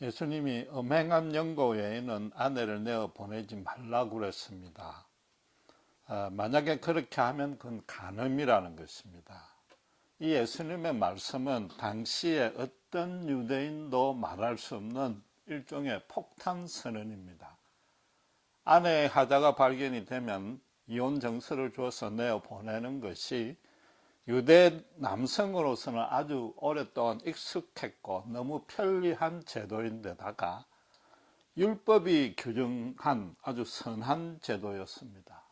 예수님이 음행한 영고 외에는 아내를 내어 보내지 말라고 그랬습니다. 만약에 그렇게 하면 그건 간음이라는 것입니다. 이 예수님의 말씀은 당시에 어떤 유대인도 말할 수 없는 일종의 폭탄 선언입니다. 아내의 하자가 발견이 되면 이혼 정서를 주어서 내어 보내는 것이 유대 남성으로서는 아주 오랫동안 익숙했고 너무 편리한 제도인데다가 율법이 규정한 아주 선한 제도였습니다.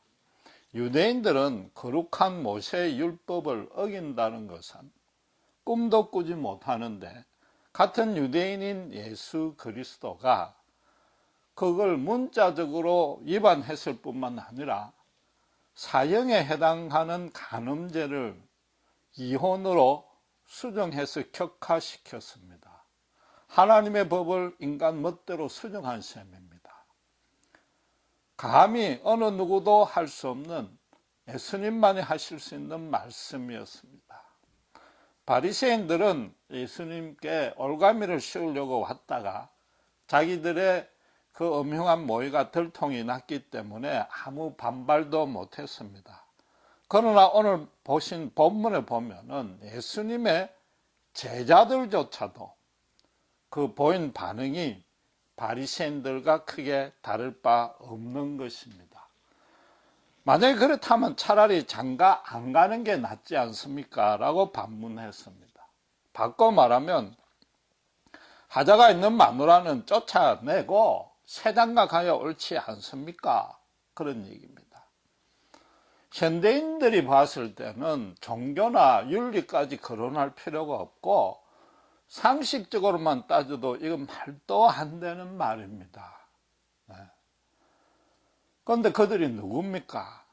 유대인들은 거룩한 모세의 율법을 어긴다는 것은 꿈도 꾸지 못하는데, 같은 유대인인 예수 그리스도가 그걸 문자적으로 위반했을 뿐만 아니라 사형에 해당하는 간음죄를 이혼으로 수정해서 격화시켰습니다. 하나님의 법을 인간 멋대로 수정한 셈입니다. 감히 어느 누구도 할 수 없는, 예수님만이 하실 수 있는 말씀이었습니다. 바리새인들은 예수님께 올가미를 씌우려고 왔다가 자기들의 그 음흉한 모의가 들통이 났기 때문에 아무 반발도 못했습니다. 그러나 오늘 보신 본문에 보면은 예수님의 제자들조차도 그 보인 반응이 바리새인들과 크게 다를 바 없는 것입니다. 만약에 그렇다면 차라리 장가 안 가는 게 낫지 않습니까? 라고 반문했습니다. 바꿔 말하면 하자가 있는 마누라는 쫓아내고 새 장가 가야 옳지 않습니까? 그런 얘기입니다. 현대인들이 봤을 때는 종교나 윤리까지 거론할 필요가 없고 상식적으로만 따져도 이건 말도 안 되는 말입니다. 그런데 그들이 누굽니까?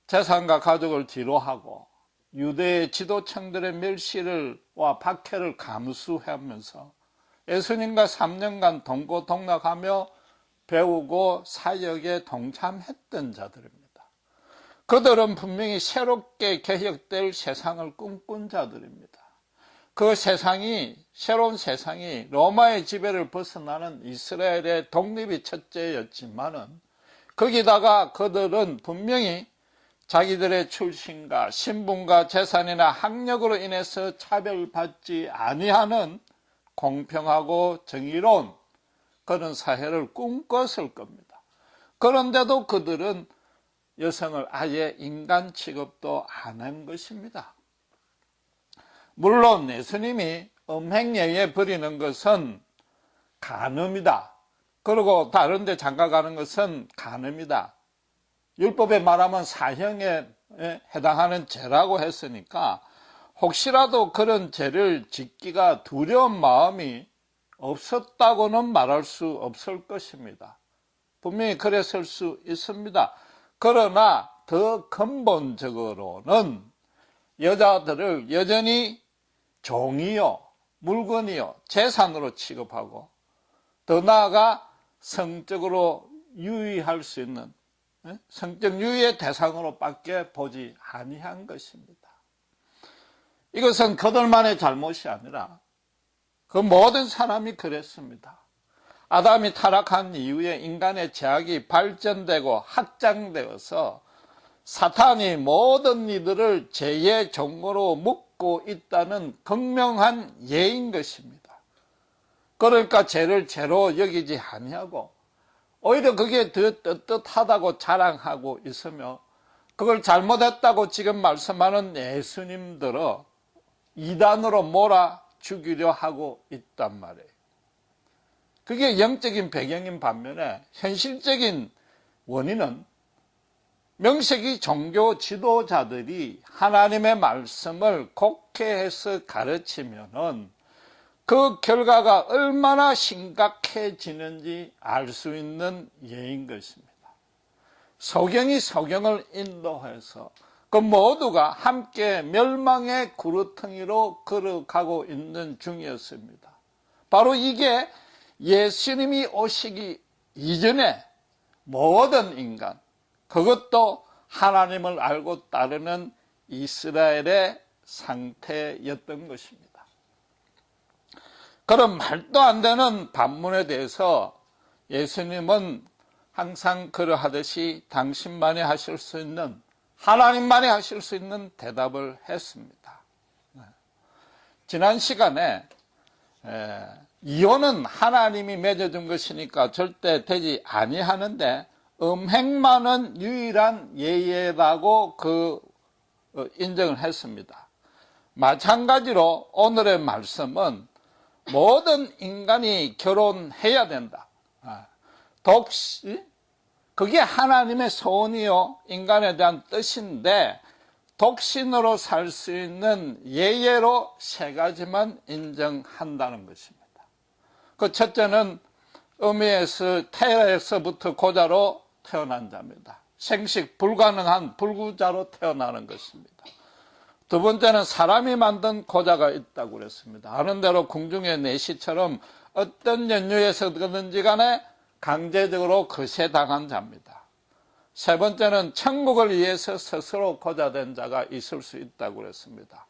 재산과 가족을 뒤로하고 유대의 지도층들의 멸시와 박해를 감수하면서 예수님과 3년간 동고동락하며 배우고 사역에 동참했던 자들입니다. 그들은 분명히 새롭게 개혁될 세상을 꿈꾼 자들입니다. 그 세상이, 새로운 세상이 로마의 지배를 벗어나는 이스라엘의 독립이 첫째였지만은 거기다가 그들은 분명히 자기들의 출신과 신분과 재산이나 학력으로 인해서 차별받지 아니하는 공평하고 정의로운 그런 사회를 꿈꿨을 겁니다. 그런데도 그들은 여성을 아예 인간 취급도 안 한 것입니다. 물론 예수님이 음행예에 버리는 것은 간음이다. 그리고 다른 데 장가 가는 것은 간음이다. 율법에 말하면 사형에 해당하는 죄라고 했으니까 혹시라도 그런 죄를 짓기가 두려운 마음이 없었다고는 말할 수 없을 것입니다. 분명히 그랬을 수 있습니다. 그러나 더 근본적으로는 여자들을 여전히 종이요, 물건이요, 재산으로 취급하고 더 나아가 성적으로 유의할 수 있는 성적 유의의 대상으로밖에 보지 아니한 것입니다. 이것은 그들만의 잘못이 아니라 그 모든 사람이 그랬습니다. 아담이 타락한 이후에 인간의 죄악이 발전되고 확장되어서 사탄이 모든 이들을 죄의 종으로 묶고 있다는 극명한 예인 것입니다. 그러니까 죄를 죄로 여기지 아니하고 오히려 그게 더 떳떳하다고 자랑하고 있으며 그걸 잘못했다고 지금 말씀하는 예수님들을 이단으로 몰아 죽이려 하고 있단 말이에요. 그게 영적인 배경인 반면에 현실적인 원인은 명색이 종교 지도자들이 하나님의 말씀을 곡해해서 가르치면은 그 결과가 얼마나 심각해지는지 알 수 있는 예인 것입니다. 소경이 소경을 인도해서 그 모두가 함께 멸망의 구르텅이로 걸어가고 있는 중이었습니다. 바로 이게 예수님이 오시기 이전에 모든 인간, 그것도 하나님을 알고 따르는 이스라엘의 상태였던 것입니다. 그런 말도 안 되는 반문에 대해서 예수님은 항상 그러하듯이 당신만이 하실 수 있는, 하나님만이 하실 수 있는 대답을 했습니다. 지난 시간에 이혼은 하나님이 맺어준 것이니까 절대 되지 아니하는데 음행만은 유일한 예외라고 인정을 했습니다. 마찬가지로 오늘의 말씀은 모든 인간이 결혼해야 된다. 그게 하나님의 소원이요 인간에 대한 뜻인데 독신으로 살 수 있는 예외로 세 가지만 인정한다는 것입니다. 그 첫째는 태에서부터 고자로 태어난 자입니다. 생식 불가능한 불구자로 태어나는 것입니다. 두 번째는 사람이 만든 고자가 있다고 그랬습니다. 아는 대로 궁중의 내시처럼 어떤 연유에서든지 간에 강제적으로 거세당한 자입니다. 세 번째는 천국을 위해서 스스로 고자된 자가 있을 수 있다고 그랬습니다.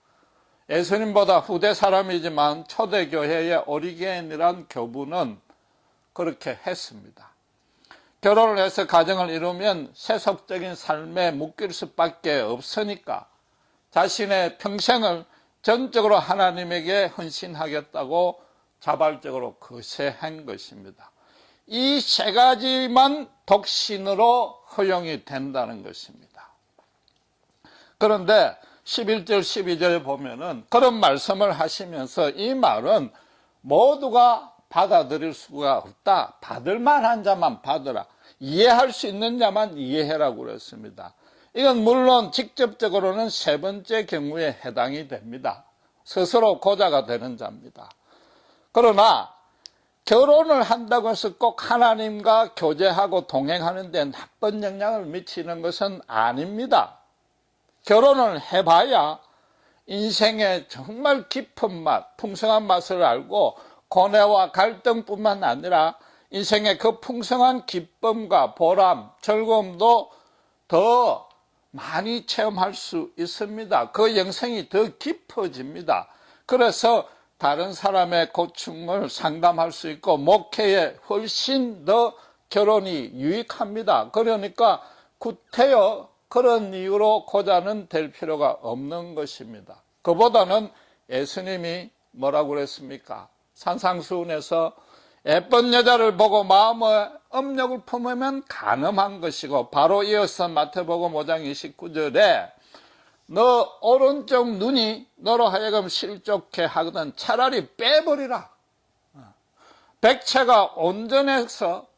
예수님보다 후대 사람이지만 초대교회의 오리겐이란 교부는 그렇게 했습니다. 결혼을 해서 가정을 이루면 세속적인 삶에 묶일 수밖에 없으니까 자신의 평생을 전적으로 하나님에게 헌신하겠다고 자발적으로 거세한 것입니다. 이 세 가지만 독신으로 허용이 된다는 것입니다. 그런데 11절 12절에 보면은 그런 말씀을 하시면서 이 말은 모두가 받아들일 수가 없다. 받을 만한 자만 받으라. 이해할 수 있는 자만 이해해라고 그랬습니다. 이건 물론 직접적으로는 세 번째 경우에 해당이 됩니다. 스스로 고자가 되는 자입니다. 그러나 결혼을 한다고 해서 꼭 하나님과 교제하고 동행하는 데 나쁜 영향을 미치는 것은 아닙니다. 결혼을 해봐야 인생의 정말 깊은 맛, 풍성한 맛을 알고 고뇌와 갈등뿐만 아니라 인생의 그 풍성한 기쁨과 보람, 즐거움도 더 많이 체험할 수 있습니다. 그 영생이 더 깊어집니다. 그래서 다른 사람의 고충을 상담할 수 있고 목회에 훨씬 더 결혼이 유익합니다. 그러니까 구태여 그런 이유로 고자는 될 필요가 없는 것입니다. 그보다는 예수님이 뭐라고 그랬습니까? 산상수훈에서 예쁜 여자를 보고 마음의 업력을 품으면 간음한 것이고, 바로 이어서 마태복음 5장 29절에 너 오른쪽 눈이 너로 하여금 실족해 하거든 차라리 빼버리라. 백체가 온전해서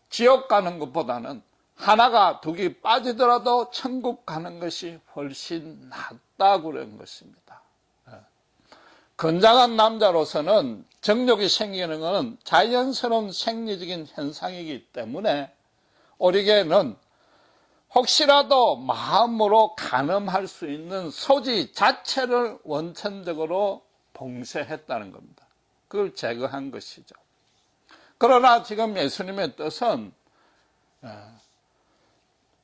지옥 가는 것보다는 하나가 두 개 빠지더라도 천국 가는 것이 훨씬 낫다고 그런 것입니다. 건장한 남자로서는 정욕이 생기는 것은 자연스러운 생리적인 현상이기 때문에 오리겐은 혹시라도 마음으로 간음할 수 있는 소지 자체를 원천적으로 봉쇄했다는 겁니다. 그걸 제거한 것이죠. 그러나 지금 예수님의 뜻은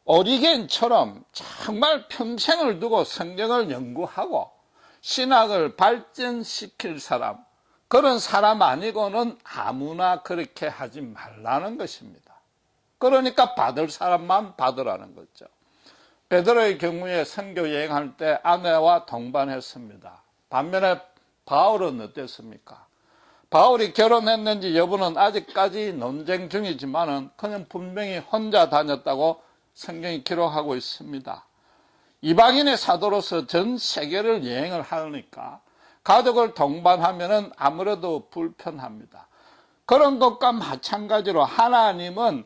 오리겐처럼 정말 평생을 두고 성경을 연구하고 신학을 발전시킬 사람, 그런 사람 아니고는 아무나 그렇게 하지 말라는 것입니다. 그러니까 받을 사람만 받으라는 거죠. 베드로의 경우에 선교 여행할 때 아내와 동반했습니다. 반면에 바울은 어땠습니까? 바울이 결혼했는지 여부는 아직까지 논쟁 중이지만은 그는 분명히 혼자 다녔다고 성경이 기록하고 있습니다. 이방인의 사도로서 전 세계를 여행을 하니까 가족을 동반하면은 아무래도 불편합니다. 그런 것과 마찬가지로 하나님은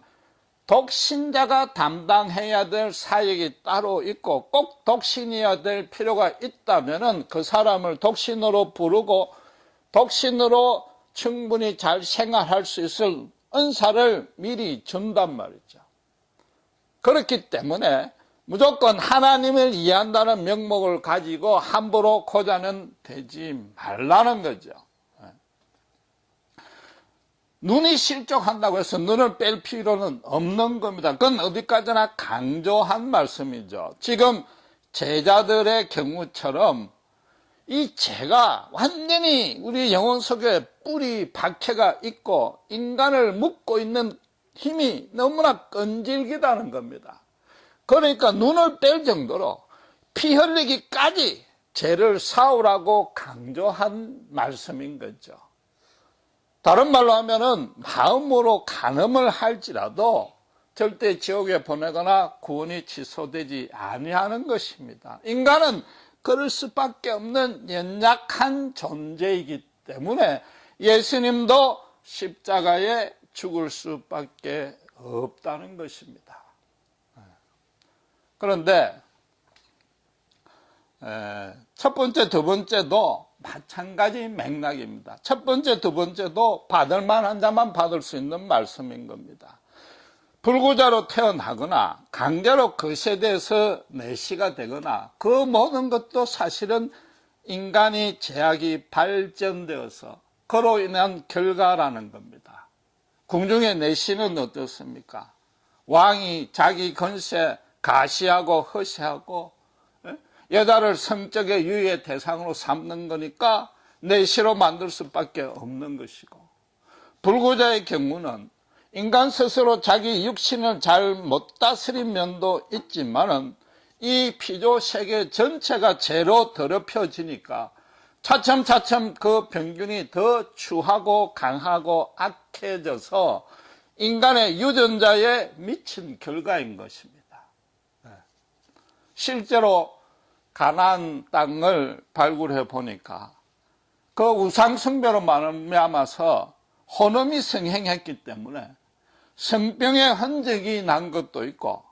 독신자가 담당해야 될 사역이 따로 있고 꼭 독신이어야 될 필요가 있다면은 그 사람을 독신으로 부르고 독신으로 충분히 잘 생활할 수 있을 은사를 미리 준단 말이죠. 그렇기 때문에 무조건 하나님을 이해한다는 명목을 가지고 함부로 고자는 되지 말라는 거죠. 눈이 실족한다고 해서 눈을 뺄 필요는 없는 겁니다. 그건 어디까지나 강조한 말씀이죠. 지금 제자들의 경우처럼 이 죄가 완전히 우리 영혼 속에 뿌리 박혀가 있고 인간을 묶고 있는 힘이 너무나 끈질기다는 겁니다. 그러니까 눈을 뺄 정도로 피 흘리기까지 죄를 사오라고 강조한 말씀인 거죠. 다른 말로 하면은 마음으로 간음을 할지라도 절대 지옥에 보내거나 구원이 취소되지 아니하는 것입니다. 인간은 그럴 수밖에 없는 연약한 존재이기 때문에 예수님도 십자가에 죽을 수밖에 없다는 것입니다. 그런데 첫 번째, 두 번째도 마찬가지 맥락입니다. 첫 번째, 두 번째도 받을 만한 자만 받을 수 있는 말씀인 겁니다. 불구자로 태어나거나 강제로 그 세대에서 내시가 되거나 그 모든 것도 사실은 인간이 제약이 발전되어서 그로 인한 결과라는 겁니다. 궁중의 내시는 어떻습니까? 왕이 자기 권세 가시하고 허시하고 여자를 성적의 유의의 대상으로 삼는 거니까 내시로 만들 수밖에 없는 것이고, 불구자의 경우는 인간 스스로 자기 육신을 잘 못 다스린 면도 있지만은 이 피조 세계 전체가 죄로 더럽혀지니까 차츰차츰 그 병균이 더 추하고 강하고 악해져서 인간의 유전자에 미친 결과인 것입니다. 실제로 가나안 땅을 발굴해 보니까 그 우상 숭배로 말미암아서 혼음이 성행했기 때문에 성병의 흔적이 난 것도 있고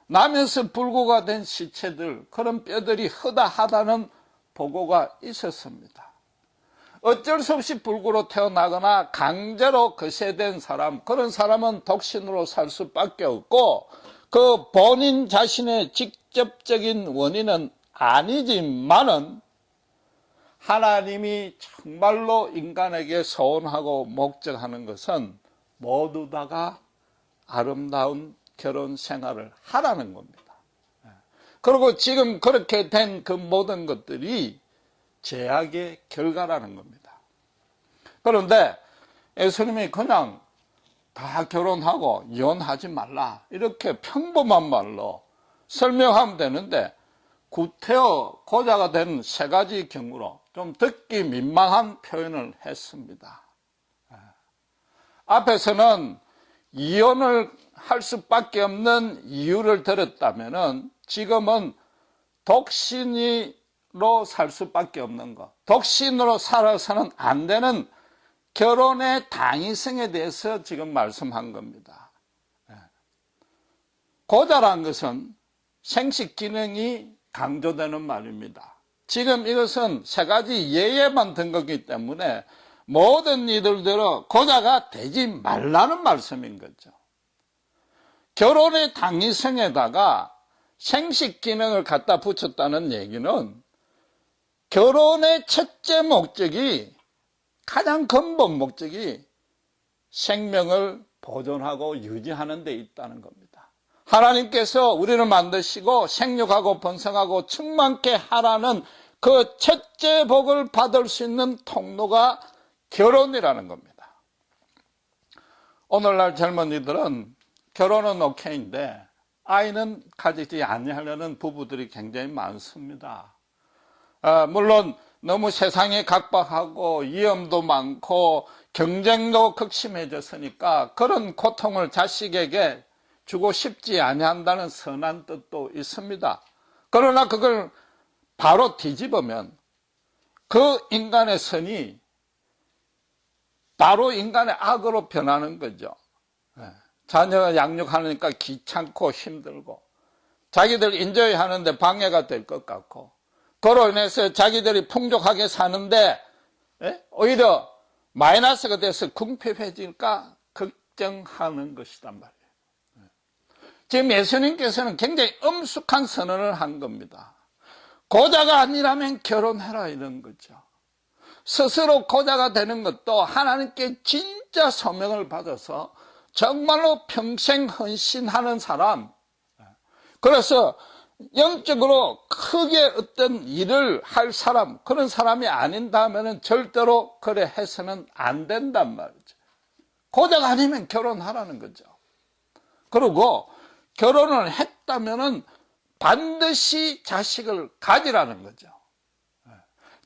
나면서 불구가 된 시체들, 그런 뼈들이 허다하다는 보고가 있었습니다. 어쩔 수 없이 불구로 태어나거나 강제로 거세된 사람, 그런 사람은 독신으로 살 수밖에 없고 그 본인 자신의 직접적인 원인은 아니지만은 하나님이 정말로 인간에게 소원하고 목적하는 것은 모두 다가 아름다운 결혼 생활을 하라는 겁니다. 그리고 지금 그렇게 된 그 모든 것들이 죄악의 결과라는 겁니다. 그런데 예수님이 그냥 다 결혼하고 이혼하지 말라 이렇게 평범한 말로 설명하면 되는데 구태여 고자가 된 세 가지 경우로 좀 듣기 민망한 표현을 했습니다. 앞에서는 이혼을 할 수밖에 없는 이유를 들었다면은 지금은 독신으로 살 수밖에 없는 것, 독신으로 살아서는 안 되는 결혼의 당위성에 대해서 지금 말씀한 겁니다. 고자란 것은 생식 기능이 강조되는 말입니다. 지금 이것은 세 가지 예에만 든 거기 때문에 모든 이들대로 고자가 되지 말라는 말씀인 거죠. 결혼의 당위성에다가 생식 기능을 갖다 붙였다는 얘기는 결혼의 첫째 목적이, 가장 근본 목적이 생명을 보존하고 유지하는 데 있다는 겁니다. 하나님께서 우리를 만드시고 생육하고 번성하고 충만케 하라는 그 첫째 복을 받을 수 있는 통로가 결혼이라는 겁니다. 오늘날 젊은이들은 결혼은 오케이인데 아이는 가지지 아니하려는 부부들이 굉장히 많습니다. 물론 너무 세상이 각박하고 위험도 많고 경쟁도 극심해졌으니까 그런 고통을 자식에게 주고 싶지 아니한다는 선한 뜻도 있습니다. 그러나 그걸 바로 뒤집으면 그 인간의 선이 바로 인간의 악으로 변하는 거죠. 자녀 양육하니까 귀찮고 힘들고 자기들 인조이 하는데 방해가 될 것 같고 그로 인해서 자기들이 풍족하게 사는데 오히려 마이너스가 돼서 궁핍해질까 걱정하는 것이단 말이에요. 지금 예수님께서는 굉장히 엄숙한 선언을 한 겁니다. 고자가 아니라면 결혼해라 이런 거죠. 스스로 고자가 되는 것도 하나님께 진짜 소명을 받아서 정말로 평생 헌신하는 사람, 그래서 영적으로 크게 어떤 일을 할 사람, 그런 사람이 아닌다면 절대로 그래 해서는 안 된단 말이죠. 고작 아니면 결혼하라는 거죠. 그리고 결혼을 했다면 반드시 자식을 가지라는 거죠.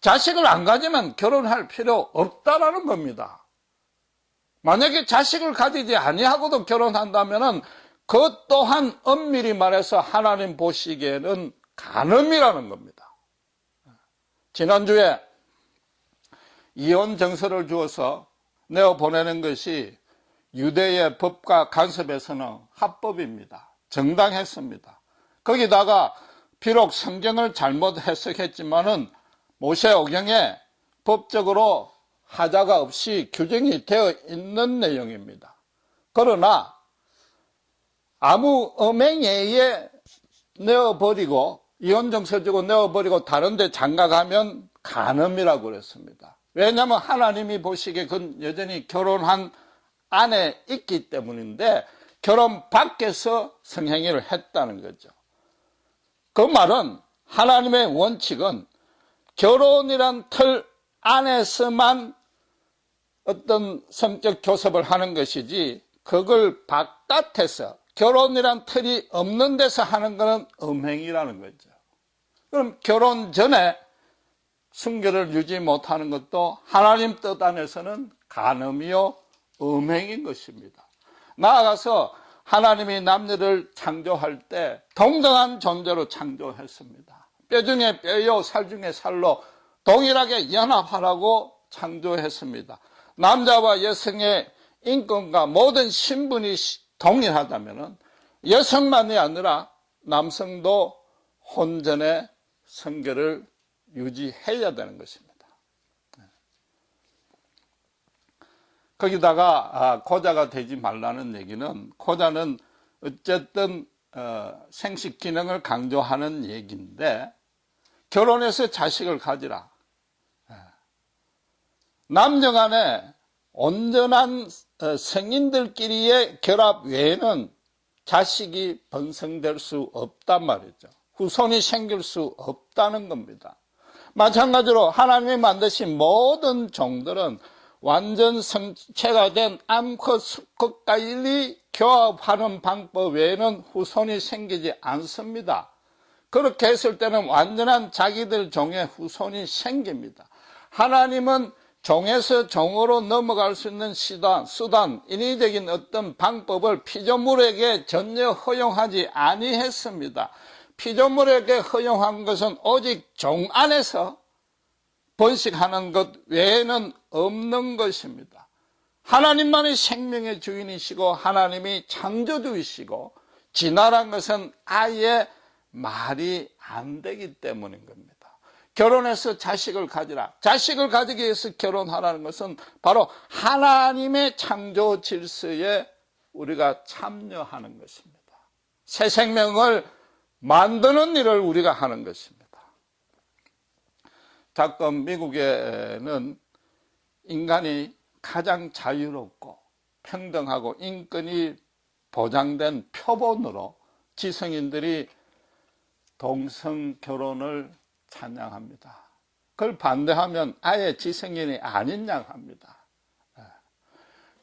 자식을 안 가지면 결혼할 필요 없다라는 겁니다. 만약에 자식을 가지지 아니하고도 결혼한다면 그것 또한 엄밀히 말해서 하나님 보시기에는 간음이라는 겁니다. 지난주에 이혼 정서를 주어서 내어보내는 것이 유대의 법과 간섭에서는 합법입니다. 정당했습니다. 거기다가 비록 성경을 잘못 해석했지만은 모세오경에 법적으로 하자가 없이 규정이 되어 있는 내용입니다. 그러나 아무 음행에 내어버리고 이혼정서 주고 내어버리고 다른 데 장가가면 간음이라고 그랬습니다. 왜냐하면 하나님이 보시기에 그건 여전히 결혼한 안에 있기 때문인데 결혼 밖에서 성행위를 했다는 거죠. 그 말은 하나님의 원칙은 결혼이란 틀 안에서만 어떤 성적 교섭을 하는 것이지 그걸 바깥에서 결혼이란 틀이 없는 데서 하는 것은 음행이라는 거죠. 그럼 결혼 전에 순결을 유지 못하는 것도 하나님 뜻 안에서는 간음이요 음행인 것입니다. 나아가서 하나님이 남녀를 창조할 때 동등한 존재로 창조했습니다. 뼈 중에 뼈요 살 중에 살로 동일하게 연합하라고 창조했습니다. 남자와 여성의 인권과 모든 신분이 동일하다면 여성만이 아니라 남성도 혼전의 성결을 유지해야 되는 것입니다. 거기다가 고자가 되지 말라는 얘기는 고자는 어쨌든 생식 기능을 강조하는 얘기인데 결혼해서 자식을 가지라. 남녀 간에 온전한 성인들끼리의 결합 외에는 자식이 번성될 수 없단 말이죠. 후손이 생길 수 없다는 겁니다. 마찬가지로 하나님이 만드신 모든 종들은 완전 성체가 된 암컷, 수컷과 일이 교합하는 방법 외에는 후손이 생기지 않습니다. 그렇게 했을 때는 완전한 자기들 종의 후손이 생깁니다. 하나님은 종에서 종으로 넘어갈 수 있는 수단, 인위적인 어떤 방법을 피조물에게 전혀 허용하지 아니했습니다. 피조물에게 허용한 것은 오직 종 안에서 번식하는 것 외에는 없는 것입니다. 하나님만이 생명의 주인이시고 하나님이 창조주이시고 진화란 것은 아예 말이 안 되기 때문인 겁니다. 결혼해서 자식을 가지라. 자식을 가지기 위해서 결혼하라는 것은 바로 하나님의 창조 질서에 우리가 참여하는 것입니다. 새 생명을 만드는 일을 우리가 하는 것입니다. 가끔 미국에는 인간이 가장 자유롭고 평등하고 인권이 보장된 표본으로 지성인들이 동성 결혼을 찬양합니다. 그걸 반대하면 아예 지성인이 아닌 양 합니다.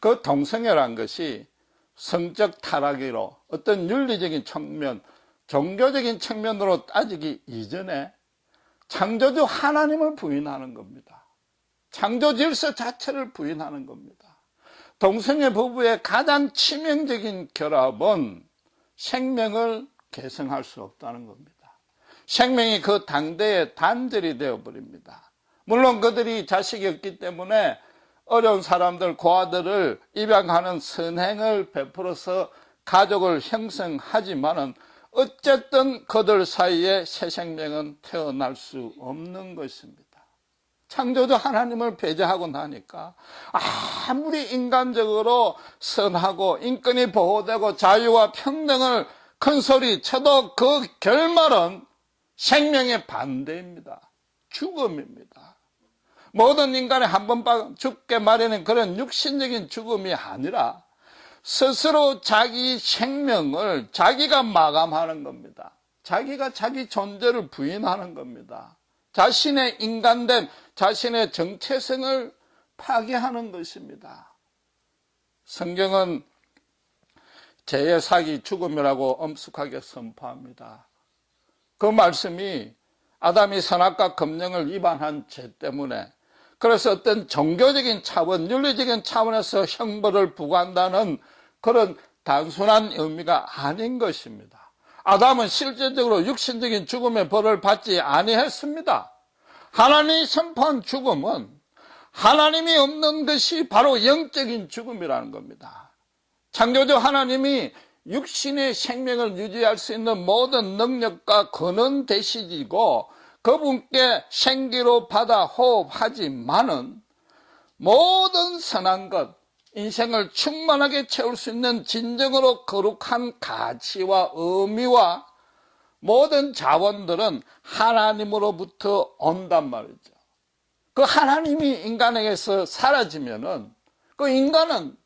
그 동성애란 것이 성적 타락으로 어떤 윤리적인 측면, 종교적인 측면으로 따지기 이전에 창조주 하나님을 부인하는 겁니다. 창조 질서 자체를 부인하는 겁니다. 동성애 부부의 가장 치명적인 결합은 생명을 계승할 수 없다는 겁니다. 생명이 그 당대의 단절이 되어버립니다. 물론 그들이 자식이 없기 때문에 어려운 사람들, 고아들을 입양하는 선행을 베풀어서 가족을 형성하지만은 어쨌든 그들 사이에 새 생명은 태어날 수 없는 것입니다. 창조주 하나님을 배제하고 나니까 아무리 인간적으로 선하고 인권이 보호되고 자유와 평등을 큰 소리 쳐도 그 결말은 생명의 반대입니다. 죽음입니다. 모든 인간이 한 번 죽게 마련한 그런 육신적인 죽음이 아니라 스스로 자기 생명을 자기가 마감하는 겁니다. 자기가 자기 존재를 부인하는 겁니다. 자신의 인간됨, 자신의 정체성을 파괴하는 것입니다. 성경은 죄의 삭이 죽음이라고 엄숙하게 선포합니다. 그 말씀이 아담이 선악과 검령을 위반한 죄 때문에, 그래서 어떤 종교적인 차원, 윤리적인 차원에서 형벌을 부과한다는 그런 단순한 의미가 아닌 것입니다. 아담은 실제적으로 육신적인 죽음의 벌을 받지 아니했습니다. 하나님이 선포한 죽음은 하나님이 없는 것이 바로 영적인 죽음이라는 겁니다. 창조주 하나님이 육신의 생명을 유지할 수 있는 모든 능력과 권한 되시고 그분께 생기로 받아 호흡하지만은 모든 선한 것, 인생을 충만하게 채울 수 있는 진정으로 거룩한 가치와 의미와 모든 자원들은 하나님으로부터 온단 말이죠. 그 하나님이 인간에게서 사라지면은 그 인간은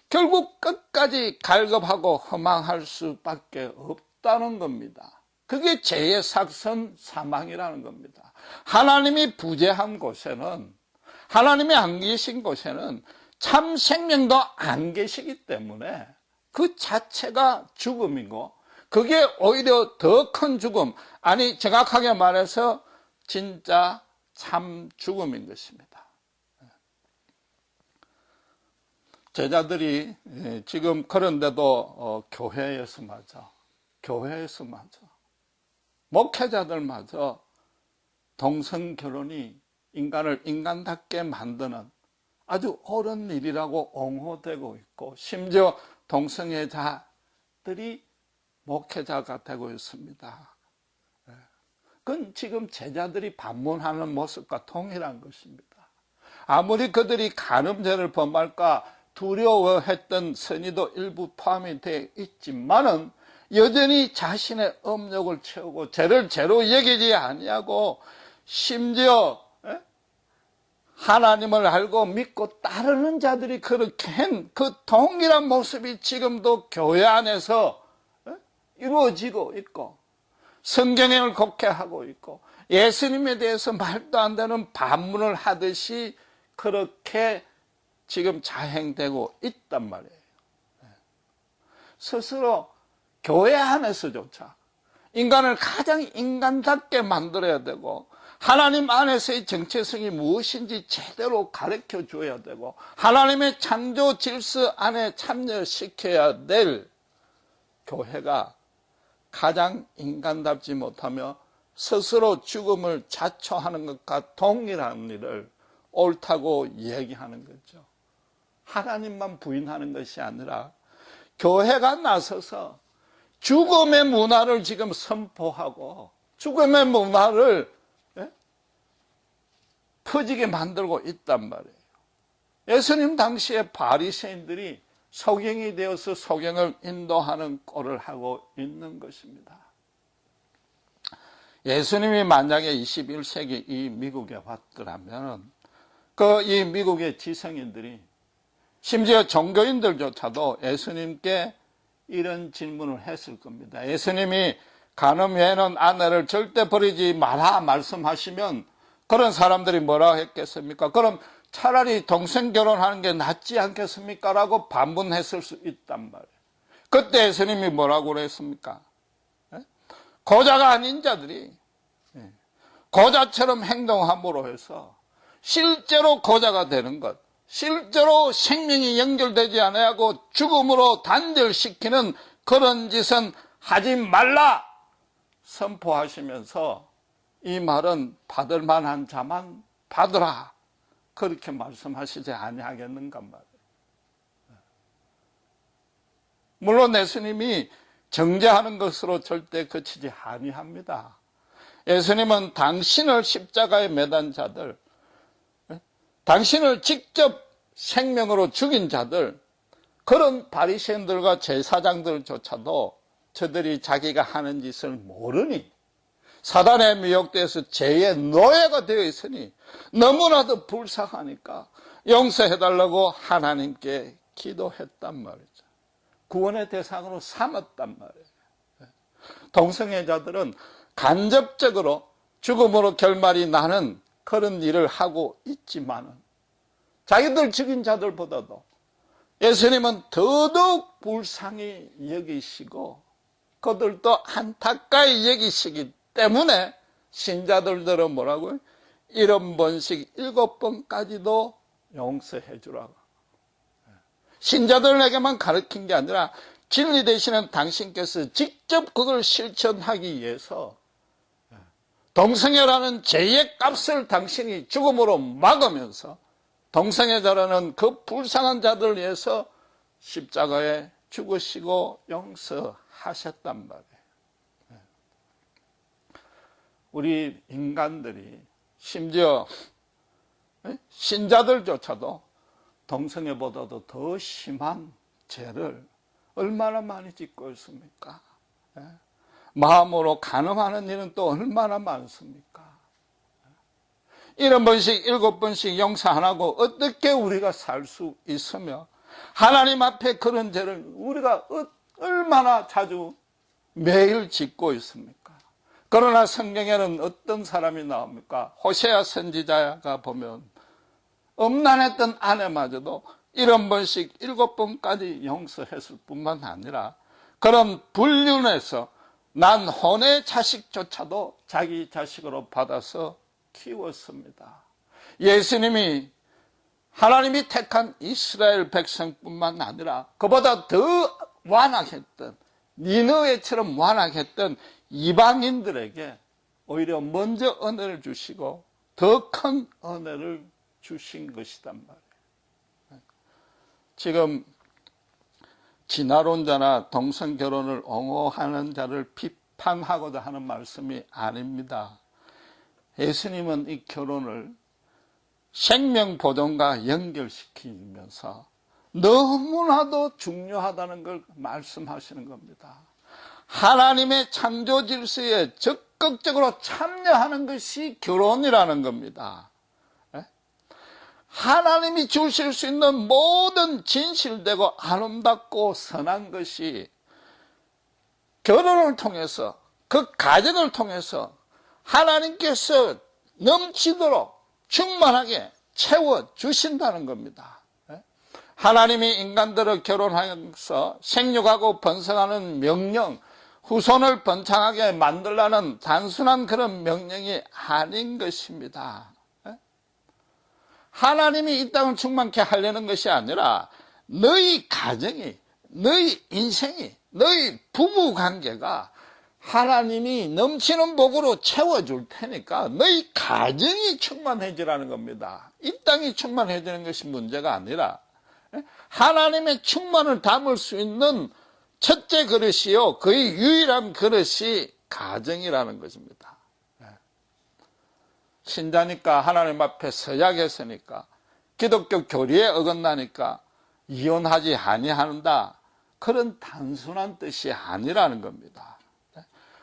결국 끝까지 갈급하고 허망할 수밖에 없다는 겁니다. 그게 죄의 삭선 사망이라는 겁니다. 하나님이 부재한 곳에는, 하나님이 안 계신 곳에는 참 생명도 안 계시기 때문에 그 자체가 죽음이고, 그게 오히려 더 큰 죽음, 아니 정확하게 말해서 진짜 참 죽음인 것입니다. 제자들이 지금 그런데도 교회에서마저 목회자들마저 동성결혼이 인간을 인간답게 만드는 아주 옳은 일이라고 옹호되고 있고, 심지어 동성애자들이 목회자가 되고 있습니다. 그건 지금 제자들이 반문하는 모습과 동일한 것입니다. 아무리 그들이 간음죄를 범할까 두려워했던 선의도 일부 포함이 되어 있지만은 여전히 자신의 업력을 채우고 죄를 죄로 여기지 아니하고, 심지어 하나님을 알고 믿고 따르는 자들이 그렇게 한 그 동일한 모습이 지금도 교회 안에서 이루어지고 있고, 성경을 곡해하고 있고, 예수님에 대해서 말도 안 되는 반문을 하듯이 그렇게 지금 자행되고 있단 말이에요. 스스로 교회 안에서조차 인간을 가장 인간답게 만들어야 되고, 하나님 안에서의 정체성이 무엇인지 제대로 가르쳐 줘야 되고, 하나님의 창조 질서 안에 참여시켜야 될 교회가 가장 인간답지 못하며 스스로 죽음을 자초하는 것과 동일한 일을 옳다고 얘기하는 거죠. 하나님만 부인하는 것이 아니라 교회가 나서서 죽음의 문화를 지금 선포하고 죽음의 문화를 퍼지게 만들고 있단 말이에요. 예수님 당시에 바리새인들이 소경이 되어서 소경을 인도하는 꼴을 하고 있는 것입니다. 예수님이 만약에 21세기 이 미국에 왔더라면 이 미국의 지성인들이, 심지어 종교인들조차도 예수님께 이런 질문을 했을 겁니다. 예수님이 간음 외에는 아내를 절대 버리지 마라 말씀하시면 그런 사람들이 뭐라고 했겠습니까? 그럼 차라리 동성 결혼하는 게 낫지 않겠습니까? 라고 반문했을 수 있단 말이에요. 그때 예수님이 뭐라고 그랬습니까? 고자가 아닌 자들이 고자처럼 행동함으로 해서 실제로 고자가 되는 것, 실제로 생명이 연결되지 않아하고 죽음으로 단절시키는 그런 짓은 하지 말라 선포하시면서 이 말은 받을 만한 자만 받으라, 그렇게 말씀하시지 아니하겠는가 말이에요. 물론 예수님이 정죄하는 것으로 절대 그치지 아니합니다. 예수님은 당신을 십자가에 매단 자들, 당신을 직접 생명으로 죽인 자들, 그런 바리새인들과 제사장들조차도 저들이 자기가 하는 짓을 모르니 사단에 미혹돼서 죄의 노예가 되어 있으니 너무나도 불쌍하니까 용서해달라고 하나님께 기도했단 말이죠. 구원의 대상으로 삼았단 말이에요. 동성애자들은 간접적으로 죽음으로 결말이 나는 그런 일을 하고 있지만은 자기들 죽인 자들보다도 예수님은 더더욱 불쌍히 여기시고 그들도 안타까이 여기시기 때문에 신자들들은 뭐라고요? 70번씩 7번까지도 용서해 주라고. 신자들에게만 가르친 게 아니라 진리 되시는 당신께서 직접 그걸 실천하기 위해서 동성애라는 죄의 값을 당신이 죽음으로 막으면서 동성애자라는 그 불쌍한 자들을 위해서 십자가에 죽으시고 용서하셨단 말이에요. 우리 인간들이 심지어 신자들조차도 동성애보다도 더 심한 죄를 얼마나 많이 짓고 있습니까? 마음으로 간음하는 일은 또 얼마나 많습니까? 70번씩 7번씩 용서 안 하고 어떻게 우리가 살 수 있으며 하나님 앞에 그런 죄를 우리가 얼마나 자주 매일 짓고 있습니까? 그러나 성경에는 어떤 사람이 나옵니까? 호세아 선지자가 보면 음란했던 아내마저도 70번씩 7번까지 용서했을 뿐만 아니라 그런 불륜에서 난 혼의 자식조차도 자기 자식으로 받아서 키웠습니다. 예수님이 하나님이 택한 이스라엘 백성뿐만 아니라 그보다 더 완악했던 니느웨처럼 완악했던 이방인들에게 오히려 먼저 은혜를 주시고 더 큰 은혜를 주신 것이단 말이에요. 지금 진화론자나 동성결혼을 옹호하는 자를 비판하고자 하는 말씀이 아닙니다. 예수님은 이 결혼을 생명보존과 연결시키면서 너무나도 중요하다는 걸 말씀하시는 겁니다. 하나님의 창조 질서에 적극적으로 참여하는 것이 결혼이라는 겁니다. 하나님이 주실 수 있는 모든 진실되고 아름답고 선한 것이 결혼을 통해서 그 가정을 통해서 하나님께서 넘치도록 충만하게 채워주신다는 겁니다. 하나님이 인간들을 결혼하여서 생육하고 번성하는 명령, 후손을 번창하게 만들라는 단순한 그런 명령이 아닌 것입니다. 하나님이 이 땅을 충만케 하려는 것이 아니라 너희 가정이, 너희 인생이, 너희 부부관계가 하나님이 넘치는 복으로 채워줄 테니까 너희 가정이 충만해지라는 겁니다. 이 땅이 충만해지는 것이 문제가 아니라 하나님의 충만을 담을 수 있는 첫째 그릇이요, 거의 유일한 그릇이 가정이라는 것입니다. 신자니까 하나님 앞에 서약했으니까 기독교 교리에 어긋나니까 이혼하지 아니한다, 그런 단순한 뜻이 아니라는 겁니다.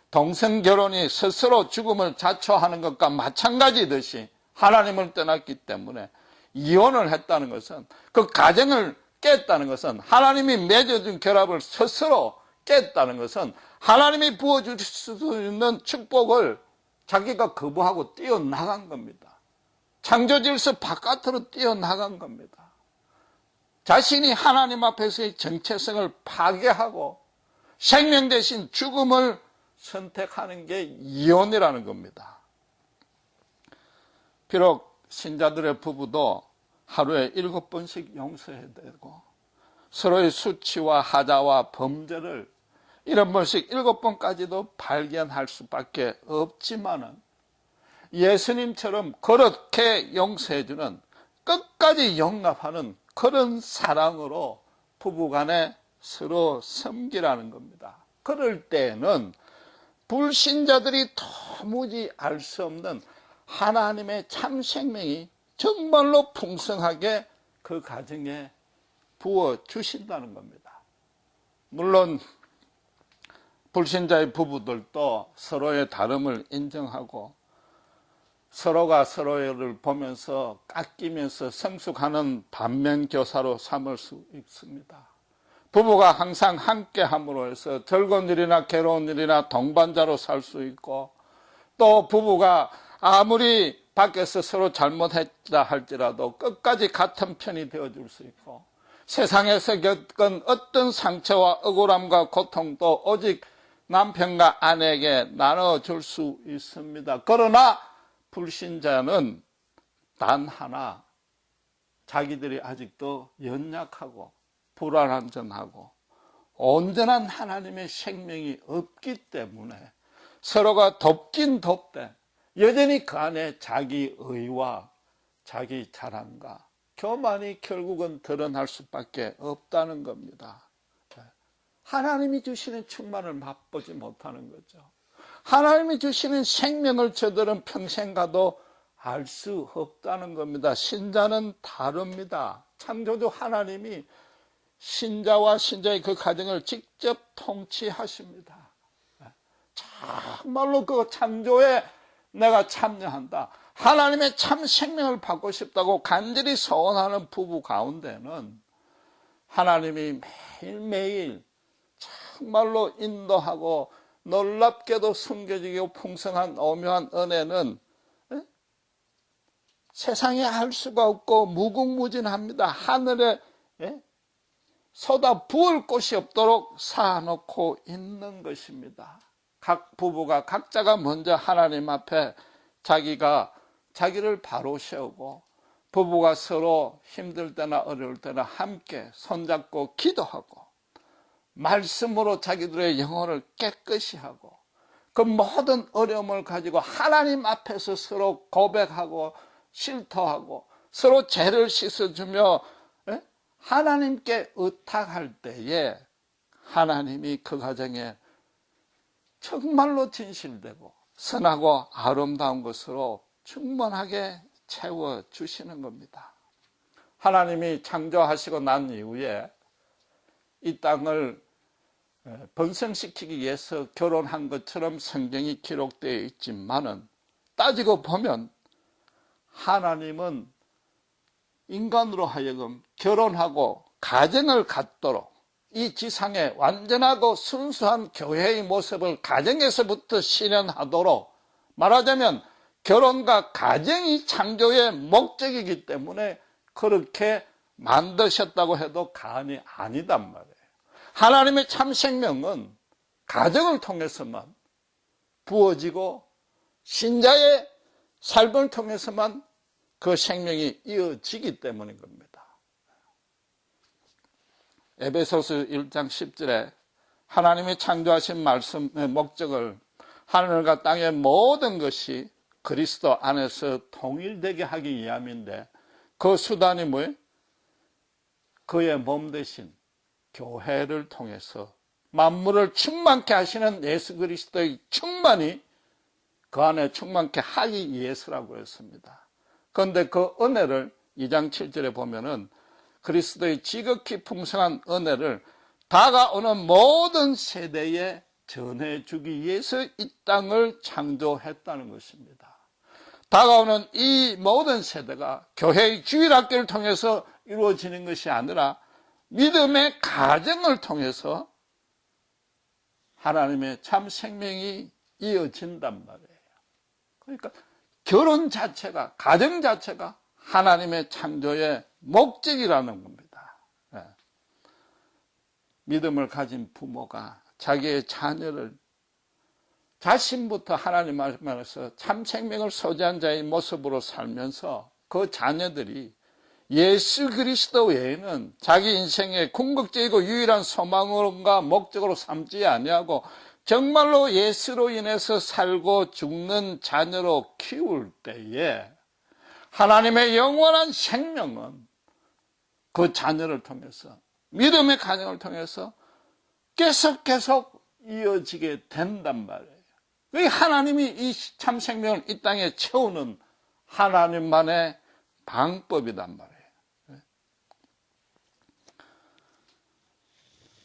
동성결혼이 스스로 죽음을 자초하는 것과 마찬가지듯이 하나님을 떠났기 때문에 이혼을 했다는 것은, 그 가정을 깼다는 것은, 하나님이 맺어준 결합을 스스로 깼다는 것은 하나님이 부어줄 수 있는 축복을 자기가 거부하고 뛰어나간 겁니다. 창조질서 바깥으로 뛰어나간 겁니다. 자신이 하나님 앞에서의 정체성을 파괴하고 생명 대신 죽음을 선택하는 게 이혼이라는 겁니다. 비록 신자들의 부부도 하루에 7번씩 용서해야 되고 서로의 수치와 하자와 범죄를 7번씩 7번까지도 발견할 수밖에 없지만은 예수님처럼 그렇게 용서해주는, 끝까지 용납하는 그런 사랑으로 부부간에 서로 섬기라는 겁니다. 그럴 때는 불신자들이 도무지 알 수 없는 하나님의 참 생명이 정말로 풍성하게 그 가정에 부어주신다는 겁니다. 물론 불신자의 부부들도 서로의 다름을 인정하고 서로가 서로를 보면서 깎이면서 성숙하는 반면교사로 삼을 수 있습니다. 부부가 항상 함께 함으로 해서 즐거운 일이나 괴로운 일이나 동반자로 살 수 있고, 또 부부가 아무리 밖에서 서로 잘못했다 할지라도 끝까지 같은 편이 되어줄 수 있고, 세상에서 겪은 어떤 상처와 억울함과 고통도 오직 남편과 아내에게 나눠줄 수 있습니다. 그러나 불신자는 단 하나, 자기들이 아직도 연약하고 불완전하고 온전한 하나님의 생명이 없기 때문에 서로가 돕긴 돕되 여전히 그 안에 자기 의와 자기 자랑과 교만이 결국은 드러날 수밖에 없다는 겁니다. 하나님이 주시는 충만을 맛보지 못하는 거죠. 하나님이 주시는 생명을 저들은 평생 가도 알 수 없다는 겁니다. 신자는 다릅니다. 창조주 하나님이 신자와 신자의 그 가정을 직접 통치하십니다. 정말로 그 창조에 내가 참여한다, 하나님의 참 생명을 받고 싶다고 간절히 소원하는 부부 가운데는 하나님이 매일매일 정말로 인도하고 놀랍게도 숨겨지고 풍성한 오묘한 은혜는 세상에 알 수가 없고 무궁무진합니다. 하늘에 쏟아 부을 곳이 없도록 쌓아놓고 있는 것입니다. 각 부부가 각자가 먼저 하나님 앞에 자기를 바로 세우고, 부부가 서로 힘들 때나 어려울 때나 함께 손잡고 기도하고 말씀으로 자기들의 영혼을 깨끗이 하고, 그 모든 어려움을 가지고 하나님 앞에서 서로 고백하고 실토하고 서로 죄를 씻어주며 하나님께 의탁할 때에 하나님이 그 가정에 정말로 진실되고 선하고 아름다운 것으로 충만하게 채워주시는 겁니다. 하나님이 창조하시고 난 이후에 이 땅을 번성시키기 위해서 결혼한 것처럼 성경이 기록되어 있지만은, 따지고 보면 하나님은 인간으로 하여금 결혼하고 가정을 갖도록 이 지상에 완전하고 순수한 교회의 모습을 가정에서부터 실현하도록, 말하자면 결혼과 가정이 창조의 목적이기 때문에 그렇게 만드셨다고 해도 과언이 아니단 말이에요. 하나님의 참 생명은 가정을 통해서만 부어지고 신자의 삶을 통해서만 그 생명이 이어지기 때문인 겁니다. 에베소서 1장 10절에 하나님이 창조하신 말씀의 목적을 하늘과 땅의 모든 것이 그리스도 안에서 통일되게 하기 위함인데, 그 수단이 뭐예요? 그의 몸 대신 교회를 통해서 만물을 충만케 하시는 예수 그리스도의 충만이 그 안에 충만케 하기 위해서라고 했습니다. 그런데 그 은혜를 2장 7절에 보면은 그리스도의 지극히 풍성한 은혜를 다가오는 모든 세대에 전해주기 위해서 이 땅을 창조했다는 것입니다. 다가오는 이 모든 세대가 교회의 주일학교를 통해서 이루어지는 것이 아니라 믿음의 가정을 통해서 하나님의 참 생명이 이어진단 말이에요. 그러니까 결혼 자체가, 가정 자체가 하나님의 창조의 목적이라는 겁니다. 믿음을 가진 부모가 자기의 자녀를 자신부터 하나님 말씀에서 참 생명을 소지한 자의 모습으로 살면서 그 자녀들이 예수 그리스도 외에는 자기 인생의 궁극적이고 유일한 소망과 목적으로 삼지 아니하고 정말로 예수로 인해서 살고 죽는 자녀로 키울 때에 하나님의 영원한 생명은 그 자녀를 통해서, 믿음의 가정을 통해서 계속 이어지게 된단 말이에요. 하나님이 이 참 생명을 이 땅에 채우는 하나님만의 방법이단 말이에요.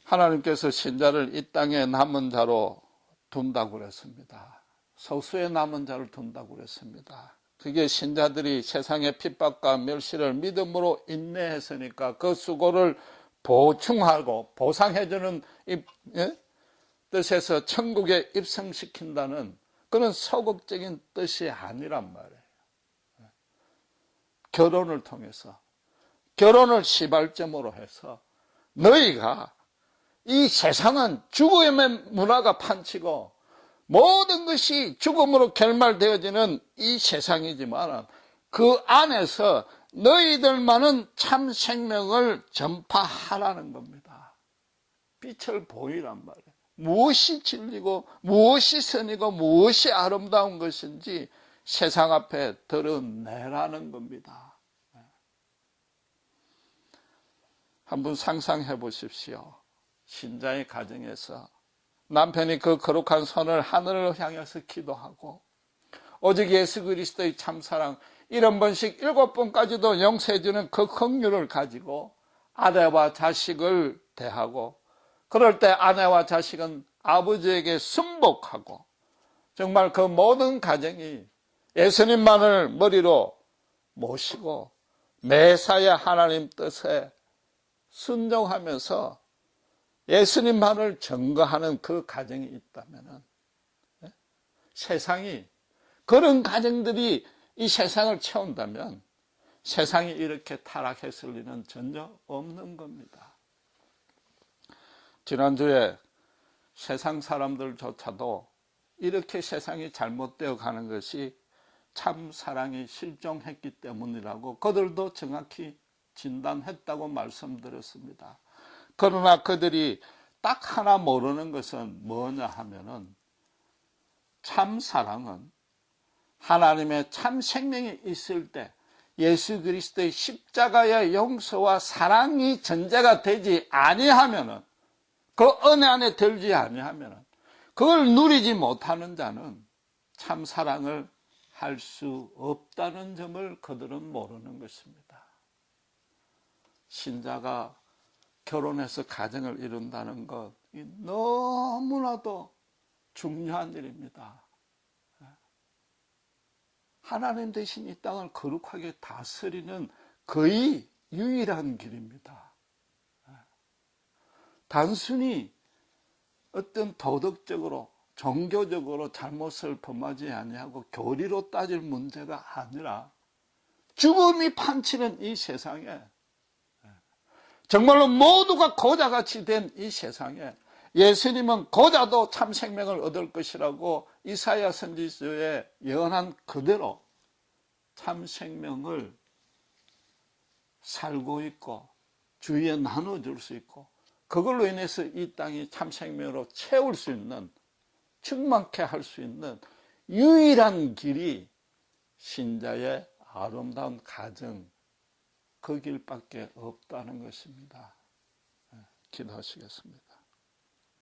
하나님께서 신자를 이 땅에 남은 자로 둔다고 그랬습니다. 소수의 남은 자를 둔다고 그랬습니다. 그게 신자들이 세상의 핍박과 멸시를 믿음으로 인내했으니까 그 수고를 보충하고 보상해주는 뜻에서 천국에 입성시킨다는 그런 소극적인 뜻이 아니란 말이에요. 결혼을 통해서, 결혼을 시발점으로 해서 너희가, 이 세상은 죽음의 문화가 판치고 모든 것이 죽음으로 결말되어지는 이 세상이지만 그 안에서 너희들만은 참 생명을 전파하라는 겁니다. 빛을 보이란 말이에요. 무엇이 진리고 무엇이 선이고 무엇이 아름다운 것인지 세상 앞에 드러내라는 겁니다. 한번 상상해 보십시오. 신자의 가정에서 남편이 그 거룩한 손을 하늘을 향해서 기도하고 오직 예수 그리스도의 참사랑 7번씩 7번까지도 용서해주는 그 긍휼을 가지고 아내와 자식을 대하고, 그럴 때 아내와 자식은 아버지에게 순복하고, 정말 그 모든 가정이 예수님만을 머리로 모시고 매사에 하나님 뜻에 순종하면서 예수님만을 증거하는 그 가정이 있다면, 세상이, 그런 가정들이 이 세상을 채운다면 세상이 이렇게 타락했을 리는 전혀 없는 겁니다. 지난주에 세상 사람들조차도 이렇게 세상이 잘못되어 가는 것이 참 사랑이 실종했기 때문이라고 그들도 정확히 진단했다고 말씀드렸습니다. 그러나 그들이 딱 하나 모르는 것은 뭐냐 하면은, 참 사랑은 하나님의 참 생명이 있을 때 예수 그리스도의 십자가의 용서와 사랑이 전제가 되지 아니하면은, 그 은혜 안에 들지 아니하면은, 그걸 누리지 못하는 자는 참 사랑을 할 수 없다는 점을 그들은 모르는 것입니다. 신자가 결혼해서 가정을 이룬다는 것, 너무나도 중요한 일입니다. 하나님 대신 이 땅을 거룩하게 다스리는 거의 유일한 길입니다. 단순히 어떤 도덕적으로 종교적으로 잘못을 범하지 아니하고 교리로 따질 문제가 아니라 죽음이 판치는 이 세상에, 정말로 모두가 고자같이 된 이 세상에 예수님은 고자도 참 생명을 얻을 것이라고 이사야 선지서에 예언한 그대로 참 생명을 살고 있고 주위에 나눠줄 수 있고, 그걸로 인해서 이 땅이 참 생명으로 채울 수 있는, 충만케 할 수 있는 유일한 길이 신자의 아름다운 가정, 그 길밖에 없다는 것입니다. 기도하시겠습니다.